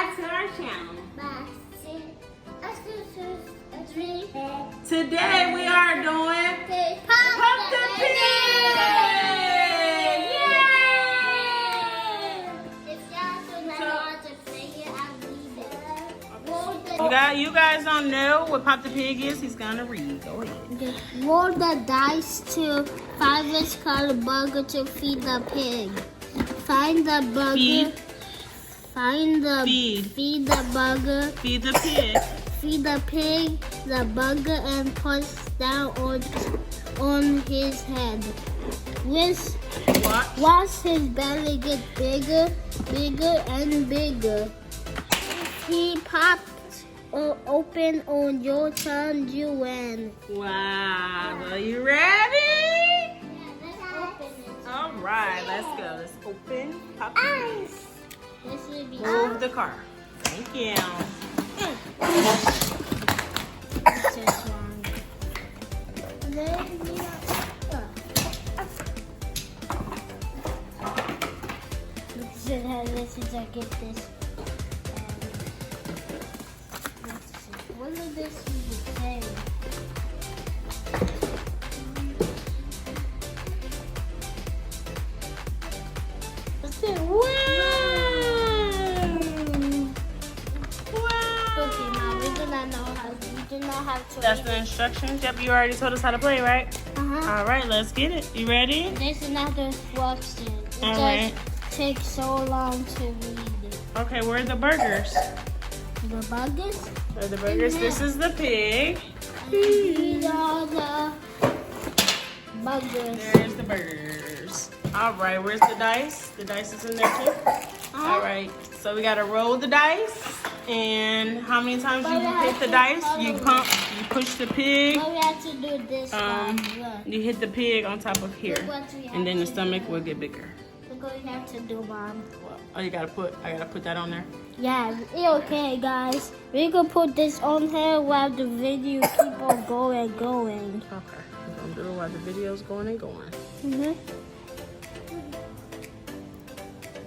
back to our channel. Today we are doing pumpkin pig! Yay! You guys don't know what Pop the Pig is? He's gonna read. Go ahead. Roll the dice to find which color burger to feed the pig. Find the burger. Feed. Find the Feed the burger. Feed the pig. Feed the pig the burger and push down on his head. Watch his belly get bigger and bigger. He popped open on your turn, you win. Wow. Are you ready? Yeah, let's open it. All right, let's go. Let's open Pop the Pig. This will be Move the car. Thank you. This is wrong. Let's see, I get this. What is this say? What's it? Wow! Wow! Okay, Mom, we do not have to. That's the instructions. Yep, you already told us how to play, right? All right, let's get it. You ready? This is not the instructions. It All just right. takes so long to read it. Okay, where are the burgers? The burgers? Where are the burgers? This is the pig. These are the burgers. There's the burgers. All right, where's the dice? The dice is in there too. All right, so we gotta roll the dice. And how many times you hit the dice? You push the pig. But we have to do this one. Look. You hit the pig on top of here, Look what we have and then the to stomach will get bigger. Look what we have to do, Mom. Oh, I gotta put that on there. Yeah, it's okay, guys. We can put this on here while the video keep on going. Okay, we're gonna do it while the video's going and going.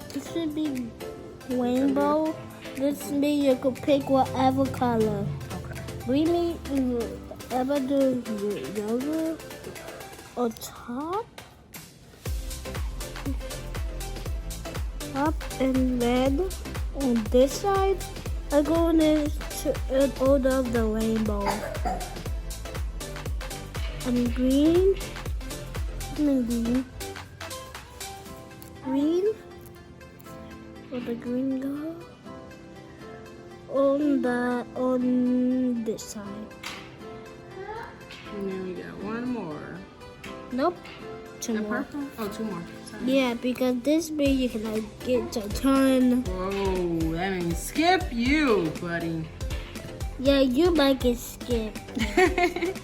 This should be rainbow. This means you could pick whatever color. Okay. We need ever do yellow or top and red on this side. I'm going to order of the rainbow. And green. Green. Where the green go? On this side. And then we got one more. Nope. Two And more. purple? Oh, two more. Sorry. Yeah, because this way you can get to turn. Whoa, that means skip you, buddy. Yeah, you might get skipped. Good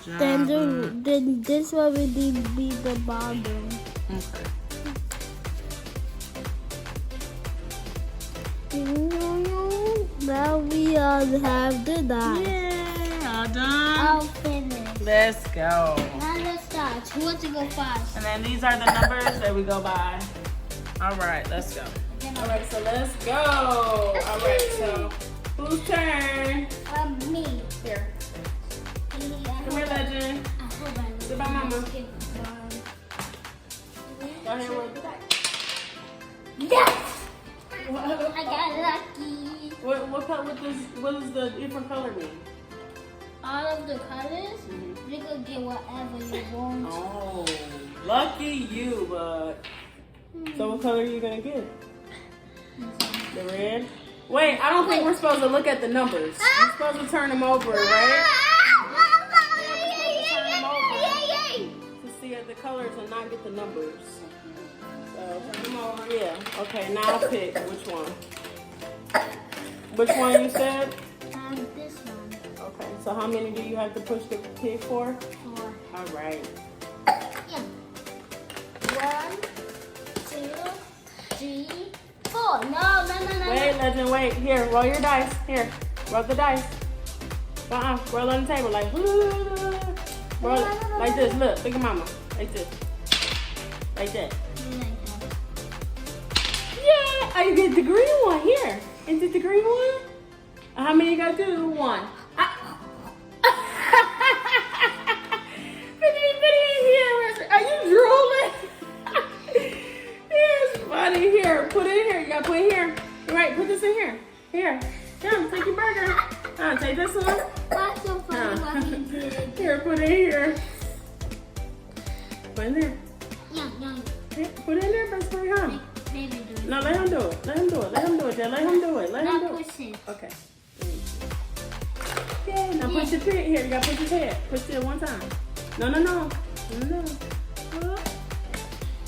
job. Then this one we need to be the bottom. Okay. Now we all have the dice. Yeah, all done. I'll finish. Let's go. Now let's start. Who wants to go first? And then these are the numbers that we go by. All right, let's go. All right, so let's go. All right, so whose turn? Me. Here. Come here, Legend. Goodbye, Mama. Go ahead with the dice. Yes! What I got lucky. What does the different color mean? All of the colors, you can get whatever you want. Oh, lucky you, bud. So what color are you gonna get? The red? Wait, I don't think we're supposed to look at the numbers. We're supposed to turn them over, right? To see if the colors and not get the numbers. So turn them over, yeah. Okay, now pick which one. Which one you said? This one. Okay, so how many do you have to push the pig for? 4. All right. Yeah. 1, 2, 3, 4. No. Wait, Legend, wait. Here, roll your dice. Here, roll the dice. Roll on the table like, roll it like this. Look at Mama. Like this. Like that. Yeah, oh, you get the green one here. Is it the green one? How many you gotta do? One. Put it here. Are you drooling? It's funny. Here, put it in here. You gotta put it here. Right, put this in here. Here. Come, take your burger. Take this one. That's so funny what he did. Here, put it in here. Put it in there. Yeah. Here, put it in there, best friend, huh? Baby, do it. No, let him do it. Let him do it. Let him do it. Let him do it. Let him do Now it. push it. Okay. Yeah, now push your head. Here, you gotta push his head. Push it one time. No.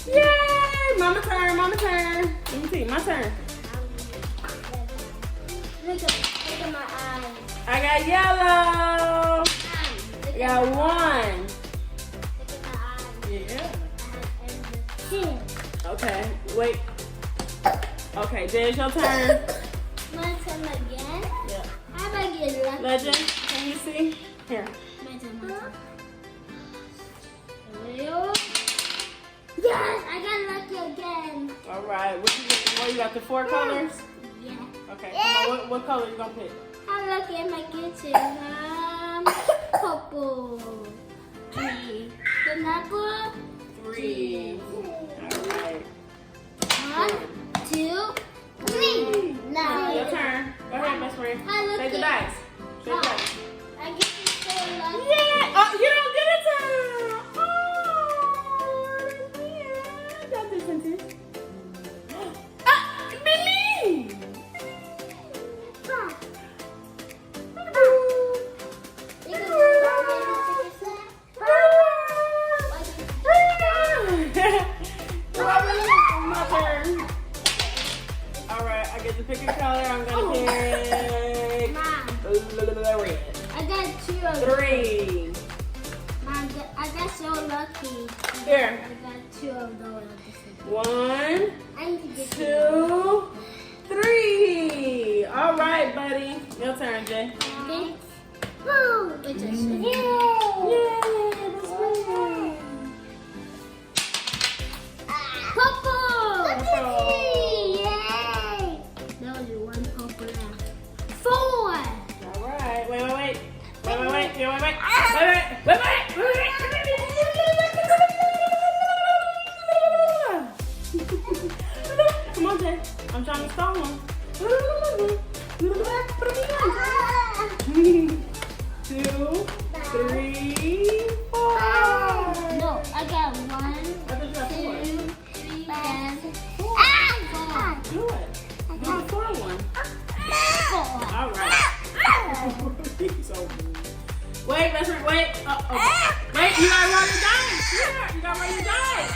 Yay! Mama turn. Let me see. My turn. Look at my eyes. I got yellow. I got one. Look at my eyes. Yeah. Okay, wait. Okay, there's your turn. My turn again? Yeah. How about I get lucky? Legend, can you see? Here. My turn. Yes, I got lucky again. All right. What you got? The 4 colors? Yeah. Okay. Come on. What color you gonna pick? How lucky am I getting? Purple. 3. The number 3. All right. 1, 2, 3. Now Your turn. Go ahead, best friend. How Take the lucky? dice. Take the dice. I get so lucky. Yeah. Oh, you don't get a turn. Oh, yeah. That's different. Billy. My turn. All right, I get to pick a color. I'm gonna pick Mom, red. I got 2 of them. 3. Mom, I got so lucky. Here. I got 2 of those. 1, I need to get 2, 3. All right, buddy. Your turn, Jay. Okay. Woo! It's a Yay! That's right. Purple! Purple. Yay! That was 1 purple left. 4! All right. Wait. Come on, Jay. I'm trying to stall him. 2, 3, 4. No, I got 1, I thought you got 4. 2, 3, and 4. Do it. Do the 4 one. 4. All right. So, wait, best friend, wait. Wait, you gotta roll your dice. Here, you gotta roll your dice.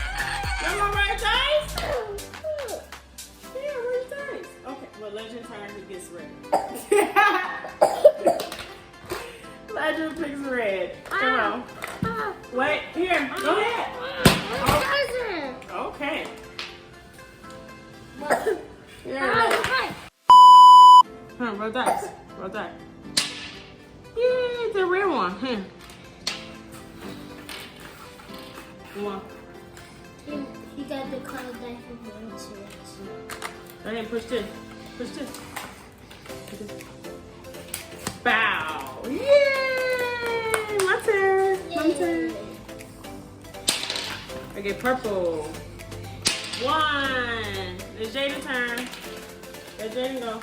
You gotta roll your dice. Yeah, roll your dice. Okay, well, Legend turn, he gets red. Legend picks red. Come on. Wait, here, go ahead. Okay. Yeah. Roll dice. Roll dice. Yeah, it's a red one. Here. Come on. He got the color that he wants to. Go ahead, push this. Push this. Push this. Bow. Yay! My turn. My turn. I get purple. 1. It's Jaden's turn. Let Jaden go.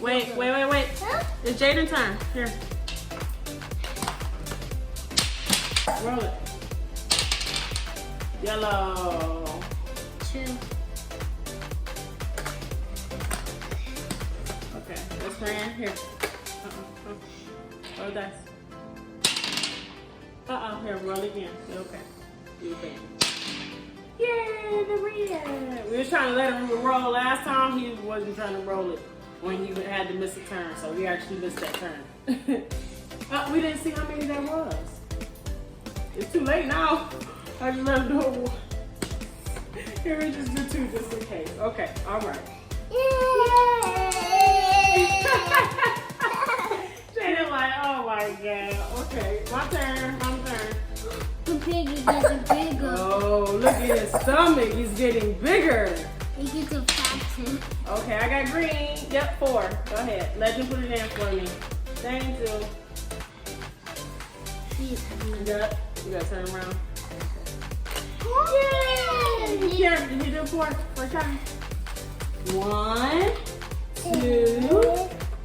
Wait. Huh? It's Jaden's turn. Here. Roll it. Yellow. 2. Okay, let's plan. Here. Roll dice. Here, roll again. Okay. You okay. Yay, the red. We were trying to let him roll last time. He wasn't trying to roll it when he had to miss a turn, so we actually missed that turn. We didn't see how many that was. It's too late now. I just let him do it. Here, we just do 2 just in case. Okay, all right. Jaden like, oh my god. Okay, my turn. The pig is getting bigger. Oh, look at his stomach. He's getting bigger. He gets a fatter. Okay, I got green. Yep, 4. Go ahead. Legend, put it in for me. Thank you. Yep. You gotta turn around. Yay! Here, did you do 4? 4 times. 1, 2,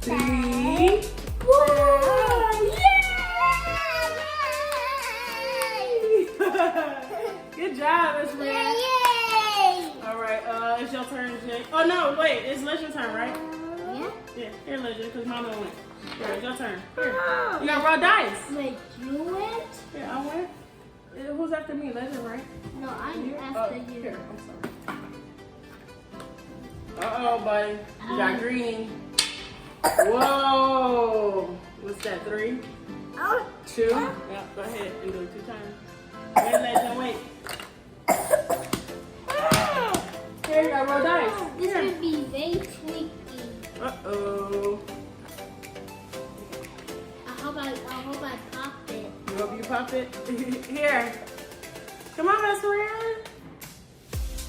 3, 4. Yay! Good job, Miss Red. Yay! All right, it's your turn, Jay. Oh no, wait, it's Legend's turn, right? Yeah. Yeah, here, Legend, because Mama went. Here, it's your turn. Here, you got raw dice. Wait, you went? Here, I went. Who's after me? Legend, right? No, I'm You? after Oh, you. here, I'm sorry. Uh-oh, buddy. You got green. Whoa. What's that, 3? Oh. 2? Yeah, go ahead and do it 2 times. Wait, Legend, wait. Oh. Here, you got raw dice. This Here. would be very tricky. Uh-oh. I hope I pop it. You hope you pop it? Here. Come on, best friend.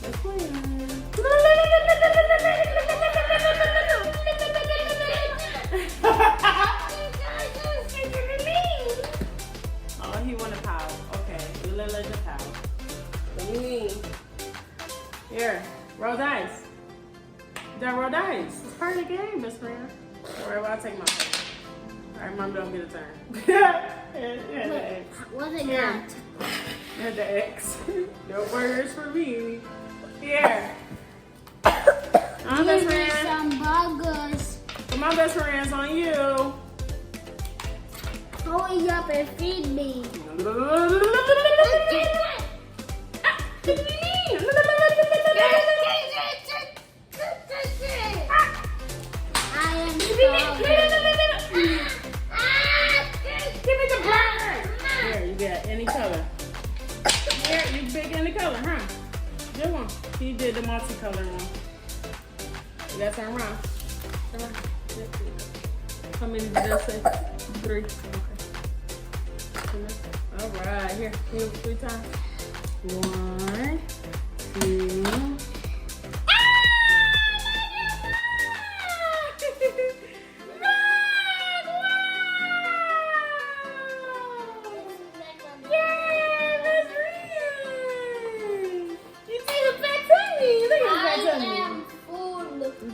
Best friend. Oh, he want a pile. Okay, you let Legend pile. What do you mean? Here, roll dice. You got roll dice. It's part of the game, best friend. All right, well, I'll take my turn. All right, Mom, don't get a turn. Yeah, the X. What's it Here. got? And the X. No words for me. Here. I'm best Give me friend. some burgers. Come on, best friends, on you. Hurry up and feed me. I am sorry. Give me the burger. Here, you got any color. Here, you pick any color, huh? Good one. He did the multicolor one. You got to turn around. Come on. How many did I say? 3. Okay. All right. Here, 3 times. 1, 2.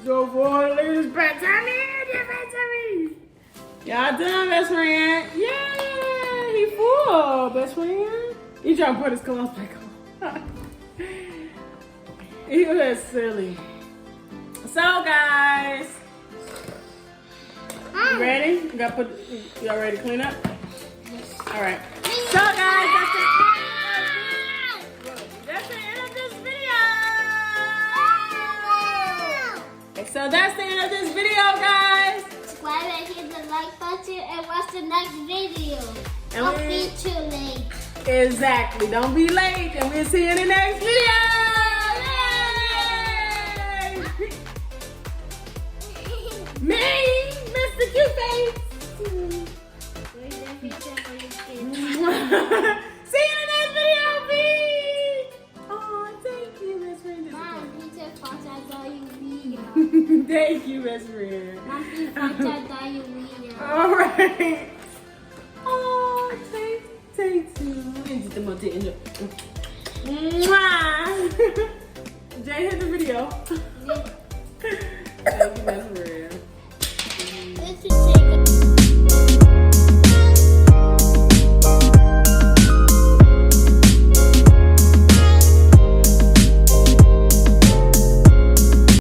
Go for it. Look at this fat tummy. Fat tummy. Y'all done, best friend. Yay! He full, best friend. He trying to put his clothes back on. He was silly. So, guys. You ready? Y'all ready to clean up? All right. So, guys, that's the end of this video. So that's the end of this video, guys. Subscribe and hit the like button and watch the next video. And Don't be too late. Exactly. Don't be late, and we'll see you in the next video. Yay! Me, Mr. Cute Face. See you in the next video, B. Oh, thank you, Miss Friend. Mom, Peter Potter diarrhea. Thank you, Miss Friend. Mom, Peter Potter diarrhea. All right. Oh, take 2. And the more tender. Mwah. Jay, hit the video. Thank you, Miss Friend.